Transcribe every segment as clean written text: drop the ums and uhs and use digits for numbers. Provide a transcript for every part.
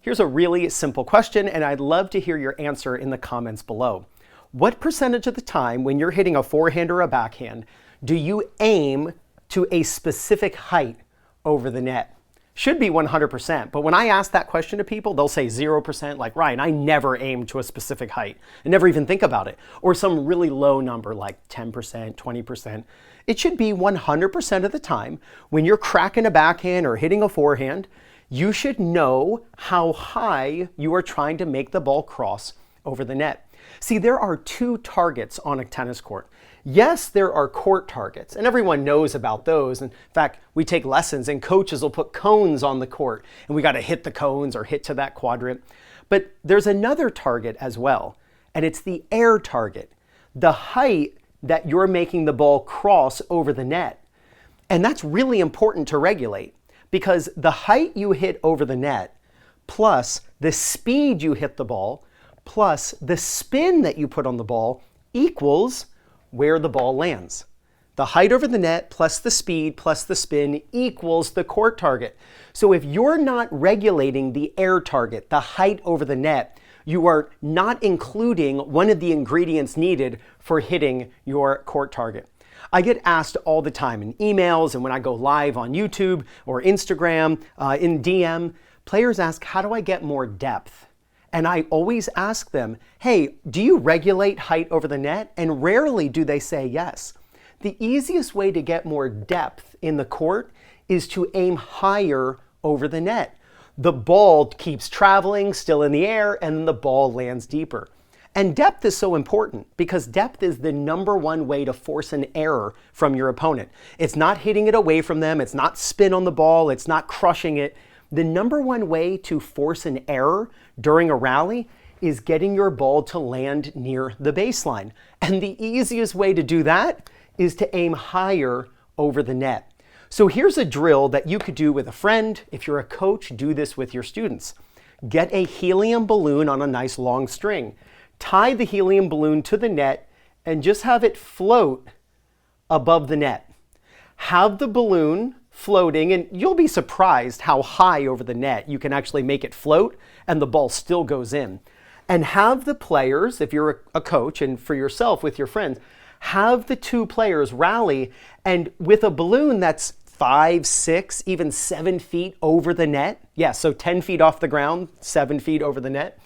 Here's a really simple question, and I'd love to hear your answer in the comments below. What percentage of the time when you're hitting a forehand or a backhand do you aim to a specific height over the net? Should be 100%, but when I ask that question to people, they'll say 0%, like, Ryan, I never aim to a specific height and never even think about it. Or some really low number like 10%, 20%. It should be 100% of the time when you're cracking a backhand or hitting a forehand, you should know how high you are trying to make the ball cross over the net. See, there are two targets on a tennis court. Yes, there are court targets, and everyone knows about those. In fact, we take lessons and coaches will put cones on the court, and we got to hit the cones or hit to that quadrant. But there's another target as well, and it's the air target, the height that you're making the ball cross over the net. And that's really important to regulate, because the height you hit over the net, plus the speed you hit the ball, plus the spin that you put on the ball equals where the ball lands. The height over the net plus the speed plus the spin equals the court target. So if you're not regulating the air target, the height over the net, you are not including one of the ingredients needed for hitting your court target. I get asked all the time in emails and when I go live on YouTube or Instagram, in DM, players ask, how do I get more depth? And I always ask them, hey, do you regulate height over the net? And rarely do they say yes. The easiest way to get more depth in the court is to aim higher over the net. The ball keeps traveling, still in the air, and then the ball lands deeper. And depth is so important because depth is the number one way to force an error from your opponent. It's not hitting it away from them. It's not spin on the ball. It's not crushing it. The number one way to force an error during a rally is getting your ball to land near the baseline. And the easiest way to do that is to aim higher over the net. So here's a drill that you could do with a friend. If you're a coach, do this with your students. Get a helium balloon on a nice long string. Tie the helium balloon to the net and just have it float above the net. Have the balloon floating, and you'll be surprised how high over the net you can actually make it float and the ball still goes in. And have the players, if you're a coach, and for yourself with your friends, have the two players rally, and with a balloon that's 5, 6, even 7 feet over the net, so 10 feet off the ground, 7 feet over the net,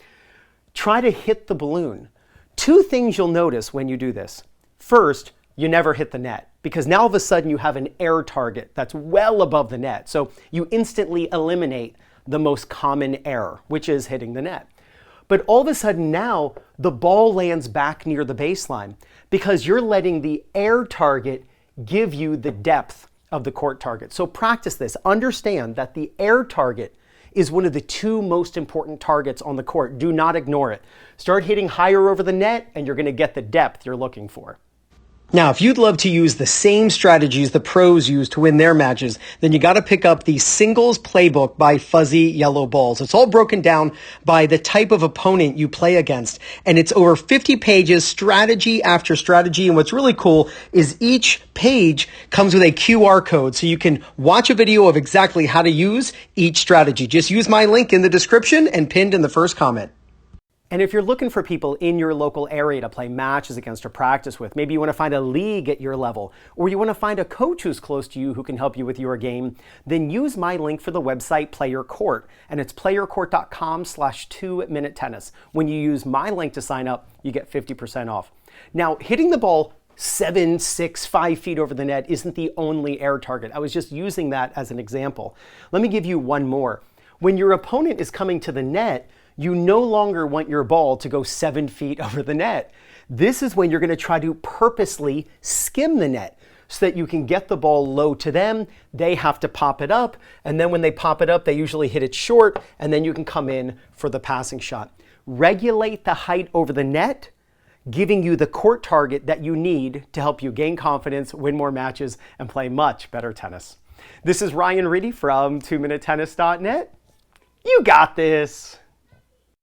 try to hit the balloon. Two things you'll notice when you do this. First, you never hit the net because now all of a sudden you have an air target that's well above the net. So you instantly eliminate the most common error, which is hitting the net. But all of a sudden now the ball lands back near the baseline because you're letting the air target give you the depth of the court target. So practice this. Understand that the air target is one of the two most important targets on the court. Do not ignore it. Start hitting higher over the net and you're going to get the depth you're looking for. Now, if you'd love to use the same strategies the pros use to win their matches, then you got to pick up the Singles Playbook by Fuzzy Yellow Balls. It's all broken down by the type of opponent you play against, and it's over 50 pages, strategy after strategy. And what's really cool is each page comes with a QR code, so you can watch a video of exactly how to use each strategy. Just use my link in the description and pinned in the first comment. And if you're looking for people in your local area to play matches against or practice with, maybe you want to find a league at your level, or you want to find a coach who's close to you who can help you with your game, then use my link for the website PlayYourCourt, and it's playyourcourt.com/2minutetennis. When you use my link to sign up, you get 50% off. Now, hitting the ball 7, 6, 5 feet over the net isn't the only air target. I was just using that as an example. Let me give you one more. When your opponent is coming to the net, you no longer want your ball to go 7 feet over the net. This is when you're going to try to purposely skim the net so that you can get the ball low to them. They have to pop it up, and then when they pop it up, they usually hit it short, and then you can come in for the passing shot. Regulate the height over the net, giving you the court target that you need to help you gain confidence, win more matches, and play much better tennis. This is Ryan Reedy from 2minutetennis.net. You got this.